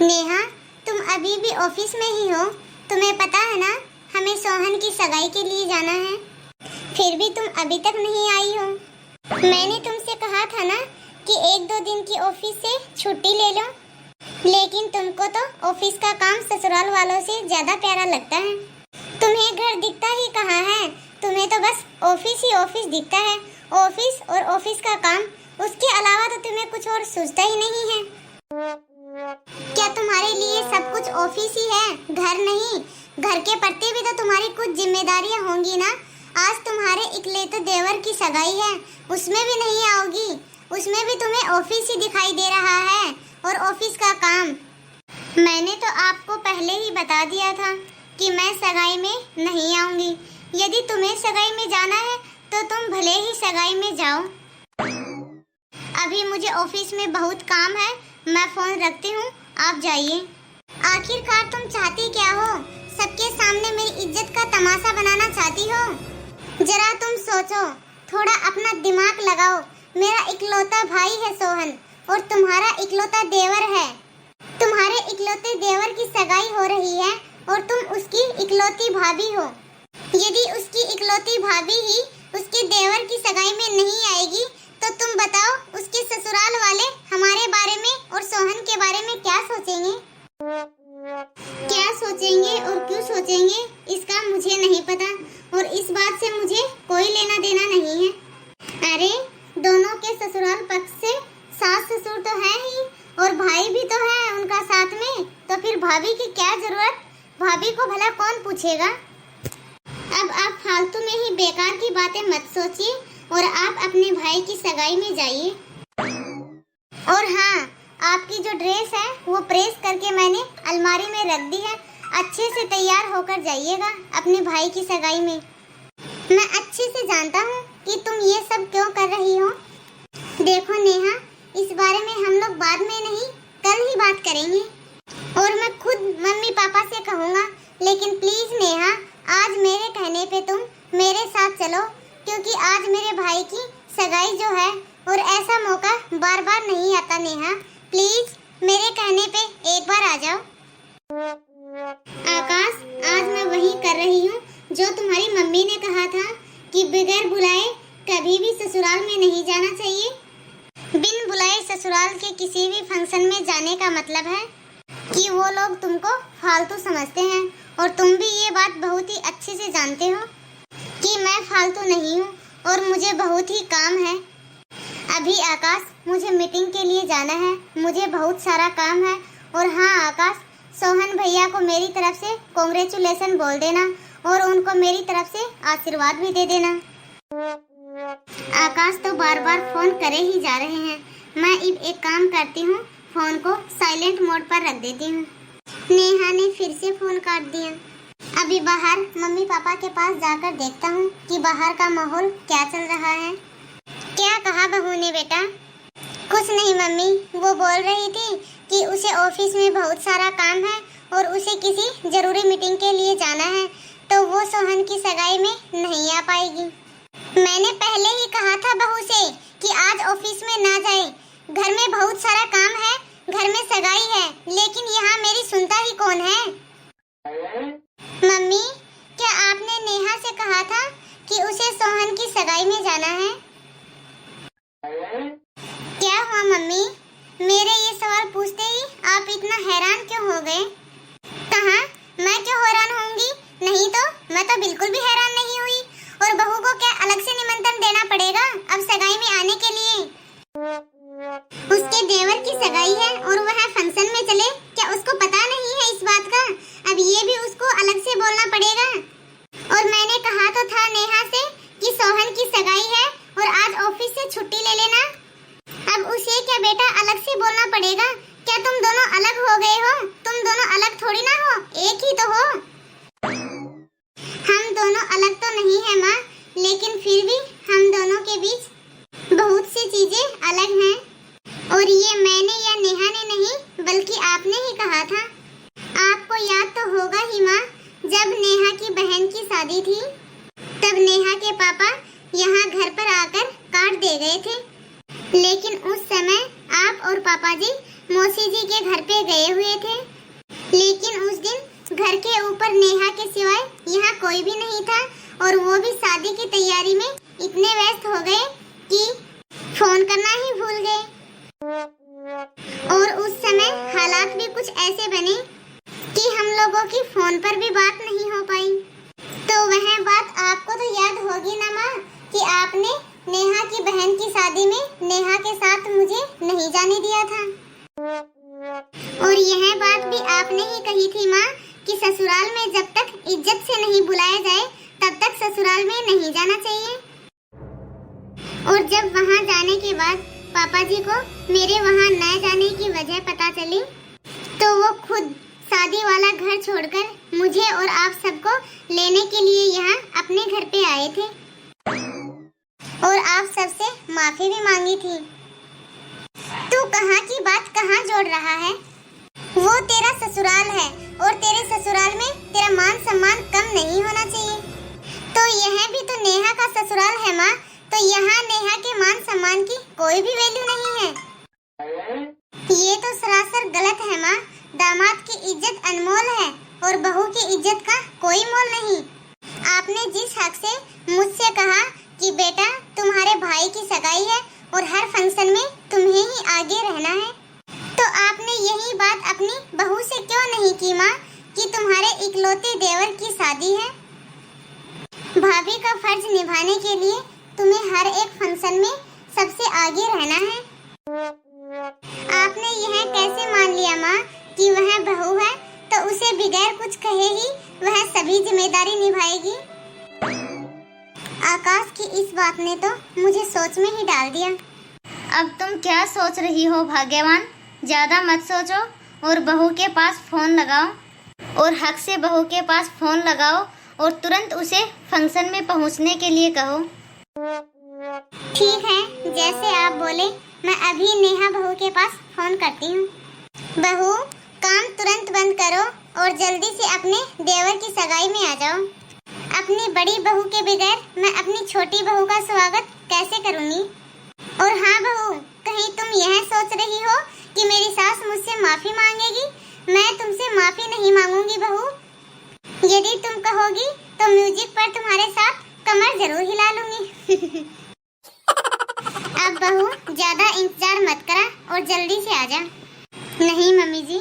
नेहा, तुम अभी भी ऑफिस में ही हो? तुम्हें पता है ना, हमें सोहन की सगाई के लिए जाना है। फिर भी तुम अभी तक नहीं आई हो। मैंने तुमसे कहा था ना कि 1-2 दिन की ऑफिस से छुट्टी ले लो, लेकिन तुमको तो ऑफिस का काम ससुराल वालों से ज्यादा प्यारा लगता है। तुम्हें घर दिखता ही कहाँ है, तुम्हें तो बस ऑफिस ही ऑफिस दिखता है। ऑफिस और ऑफिस का काम, उसके अलावा तो तुम्हें कुछ और सूझता ही नहीं है। क्या तुम्हारे लिए सब कुछ ऑफिस ही है, घर नहीं? घर के प्रति भी तो तुम्हारी कुछ जिम्मेदारियां होंगी ना। आज तुम्हारे इकलौते देवर की सगाई है, उसमें भी नहीं आओगी? उसमें भी तुम्हें ऑफिस ही दिखाई दे रहा है और ऑफिस का काम। मैंने तो आपको पहले ही बता दिया था कि मैं सगाई में नहीं आऊंगी। यदि तुम्हें सगाई में जाना है तो तुम भले ही सगाई में जाओ। अभी मुझे ऑफिस में बहुत काम है, मैं फोन रखती हूँ, आप जाइए। आखिरकार तुम चाहती क्या हो? सबके सामने मेरी इज्जत का तमाशा बनाना चाहती हो? जरा तुम सोचो, थोड़ा अपना दिमाग लगाओ। मेरा इकलौता भाई है सोहन, और तुम्हारा इकलौता देवर है। तुम्हारे इकलौते देवर की सगाई हो रही है और तुम उसकी इकलौती भाभी हो। यदि उसकी इकलौती भाभी ही उसके देवर की सगाई में नहीं आएगी तो तुम बताओ, उसके ससुराल वाले हमारे बारे में और सोहन के बारे में क्या सोचेंगे? क्या सोचेंगे और क्यों सोचेंगे, इसका मुझे नहीं पता, और इस बात से मुझे कोई लेना देना नहीं है। अरे, दोनों के ससुराल पक्ष से सास ससुर तो है ही, और भाई भी तो है उनका साथ में, तो फिर भाभी की क्या जरूरत? भाभी को भला कौन पूछेगा? अब आप फालतू में ही बेकार की बातें मत सोचिए और आप अपने भाई की सगाई में जाइए। और हाँ, आपकी जो ड्रेस है वो प्रेस करके मैंने अलमारी में रख दी है। अच्छे से तैयार होकर जाइएगा अपने भाई की सगाई में। मैं अच्छे से जानता हूँ कि तुम ये सब क्यों कर रही हो। देखो नेहा, इस बारे में हम लोग बाद में नहीं, कल ही बात करेंगे, और मैं खुद मम्मी पापा से कहूँगा। लेकिन प्लीज नेहा, आज मेरे कहने पे तुम मेरे साथ चलो, क्योंकि आज मेरे भाई की सगाई जो है, और ऐसा मौका बार बार नहीं आता। नेहा प्लीज, मेरे कहने पे एक बार आ जाओ। आकाश, आज मैं वही कर रही हूँ जो तुम्हारी मम्मी ने कहा था कि बगैर बुलाए कभी भी ससुराल में नहीं जाना चाहिए। बिन बुलाए ससुराल के किसी भी फंक्शन में जाने का मतलब है कि वो लोग तुमको फालतू समझते हैं, और तुम भी ये बात बहुत ही अच्छे से जानते हो कि मैं फालतू नहीं हूँ और मुझे बहुत ही काम है। अभी आकाश, मुझे मीटिंग के लिए जाना है, मुझे बहुत सारा काम है। और हाँ आकाश, सोहन भैया को मेरी तरफ से कांग्रेचुलेशन बोल देना, और उनको मेरी तरफ से आशीर्वाद भी दे देना। आकाश तो बार बार फोन करे ही जा रहे हैं। मैं अब एक काम करती हूँ, फोन को साइलेंट मोड पर रख देती हूँ। नेहा ने फिर से फोन काट दिया। अभी बाहर मम्मी पापा के पास जाकर देखता हूँ कि बाहर का माहौल क्या चल रहा है। क्या कहा बहू ने बेटा? कुछ नहीं मम्मी, वो बोल रही थी कि उसे ऑफिस में बहुत सारा काम है और उसे किसी जरूरी मीटिंग के लिए जाना है, तो वो सोहन की सगाई में नहीं आ पाएगी। मैंने पहले ही कहा था बहू से कि आज ऑफिस में ना जाए, घर में बहुत सारा काम है, घर में सगाई है, लेकिन यहाँ मेरी सुनता ही कौन है? मम्मी, क्या आपने नेहा से कहा था कि उसे सोहन की सगाई में जाना है? क्या हुआ मम्मी? मेरे ये सवाल पूछते ही आप इतना हैरान क्यों हो गए? कहाँ, मैं क्यों हैरान होंगी? नहीं तो, मैं तो बिल्कुल भी हैरान नहीं हुई। और बहू को क्या अलग से निमंत्रण देना पड़ेगा अब सगाई में आने के लिए? उसके देवर की सगाई है और वह फंक्शन में चले, क्या उसको पता नहीं है इस बात का? अब ये भी उसको अलग से बोलना पड़ेगा। और मैंने कहा तो था नेहा से कि सोहन की सगाई है और आज ऑफिस से छुट्टी ले लेना। अब उसे क्या बेटा अलग से बोलना पड़ेगा? क्या तुम दोनों अलग हो गए हो? तुम दोनों अलग थोड़ी ना हो, एक ही तो हो। हम दोनों अलग तो नहीं है माँ, लेकिन फिर भी हम दोनों के बीच बहुत सी चीजें अलग हैं। और ये मैंने या नेहा ने नहीं, बल्कि आपने ही कहा था। आपको याद तो होगा ही माँ, जब नेहा की बहन की शादी थी, तब नेहा के पापा यहाँ घर पर आकर कार्ड दे गए थे, लेकिन उस समय आप और पापा जी मौसी जी के घर पे गए हुए थे, लेकिन उस दिन घर के ऊपर नेहा के सिवाय यहाँ कोई भी नहीं था और वो भी शादी की तैयारी में इतने व्यस्त हो गए कि फोन करना ही भूल गए। और उस समय हालात भी कुछ ऐसे बने कि हम लोगों की फोन पर भी बात नहीं हो पाई। तो वह बात आपको तो याद होगी ना माँ कि आपने नेहा की बहन की शादी में नेहा के साथ मुझे नहीं जाने दिया था। और यह बात भी आपने ही कही थी माँ कि ससुराल में जब तक इज्जत से नहीं बुलाया जाए तब तक ससुराल में नहीं जाना चाहिए। और जब वहाँ जाने के बाद पापा जी को मेरे वहाँ न जाने की वजह पता चली तो वो खुद शादी वाला घर छोड़कर मुझे और आप सबको लेने के लिए यहाँ अपने घर पे आए थे और आप सबसे माफी भी मांगी थी। तू कहाँ की बात कहाँ जोड़ रहा है? वो तेरा ससुराल है और तेरे ससुराल में तेरा मान सम्मान कम नहीं होना चाहिए। तो यह भी तो नेहा का ससुराल है माँ, तो यहाँ नेहा के मान सम्मान की कोई भी वैल्यू नहीं है। ये तो सरासर गलत है माँ। दामाद की इज्जत अनमोल है और बहू की इज्जत का कोई मोल नहीं। आपने जिस हक से मुझसे कहा कि बेटा तुम्हारे भाई की सगाई है और हर फंक्शन में तुम्हें ही आगे रहना है, तो आपने यही बात अपनी बहू से क्यों नहीं की माँ कि तुम्हारे इकलौते देवर की शादी है। भाभी का फर्ज निभाने के लिए तुम्हें हर एक फंक्शन में सबसे आगे रहना है। आपने यह कैसे मान लिया माँ कि वह बहू है तो उसे बिगैर कुछ कहे ही वह सभी जिम्मेदारी निभाएगी। आकाश की इस बात ने तो मुझे सोच में ही डाल दिया। अब तुम क्या सोच रही हो भाग्यवान? ज्यादा मत सोचो और बहू के पास फोन लगाओ और हक से बहू के पास फोन लगाओ और तुरंत उसे फंक्शन में पहुंचने के लिए कहो। ठीक है, जैसे आप बोले मैं अभी नेहा बहू के पास फोन करती हूँ। बहू काम तुरंत बंद करो और जल्दी से अपने देवर की सगाई में आ जाओ। अपनी बड़ी बहू के बगैर मैं अपनी छोटी बहू का स्वागत कैसे करूँगी? और हाँ बहू, कहीं तुम यह सोच रही हो कि मेरी सास मुझसे माफी मांगेगी? मैं तुमसे माफी नहीं मांगूंगी बहू। यदि तुम कहोगी तो म्यूजिक पर तुम्हारे साथ कमर जरूर हिला लूंगी। अब बहू ज्यादा इंतजार मत करा और जल्दी से आ जा। नहीं मम्मी जी,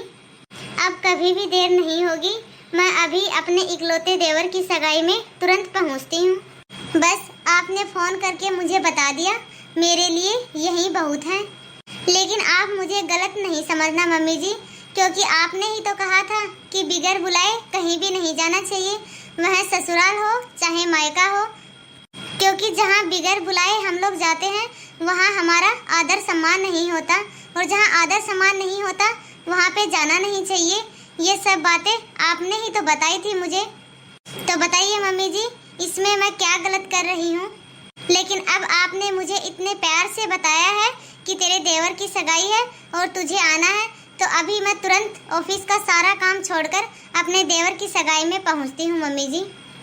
अब कभी भी देर नहीं होगी। मैं अभी अपने इकलौते देवर की सगाई में तुरंत पहुंचती हूँ। बस आपने फोन करके मुझे बता दिया, मेरे लिए यही बहुत है। लेकिन आप मुझे गलत नहीं समझना मम्मी जी, क्योंकि आपने ही तो कहा था कि बिगर बुलाए कहीं भी नहीं जाना चाहिए, वह ससुराल हो चाहे मायका हो। क्योंकि जहाँ बिगर बुलाए हम लोग जाते हैं वहाँ हमारा आदर सम्मान नहीं होता, और जहाँ आदर सम्मान नहीं होता वहाँ पे जाना नहीं चाहिए। ये सब बातें आपने ही तो बताई थी मुझे। तो बताइए मम्मी जी, इसमें मैं क्या गलत कर रही हूँ? लेकिन अब आपने मुझे इतने प्यार से बताया है कि तेरे देवर की सगाई है और तुझे आना है, तो अभी मैं तुरंत ऑफिस का सारा काम छोड़कर अपने देवर की सगाई में पहुँचती हूँ मम्मी जी।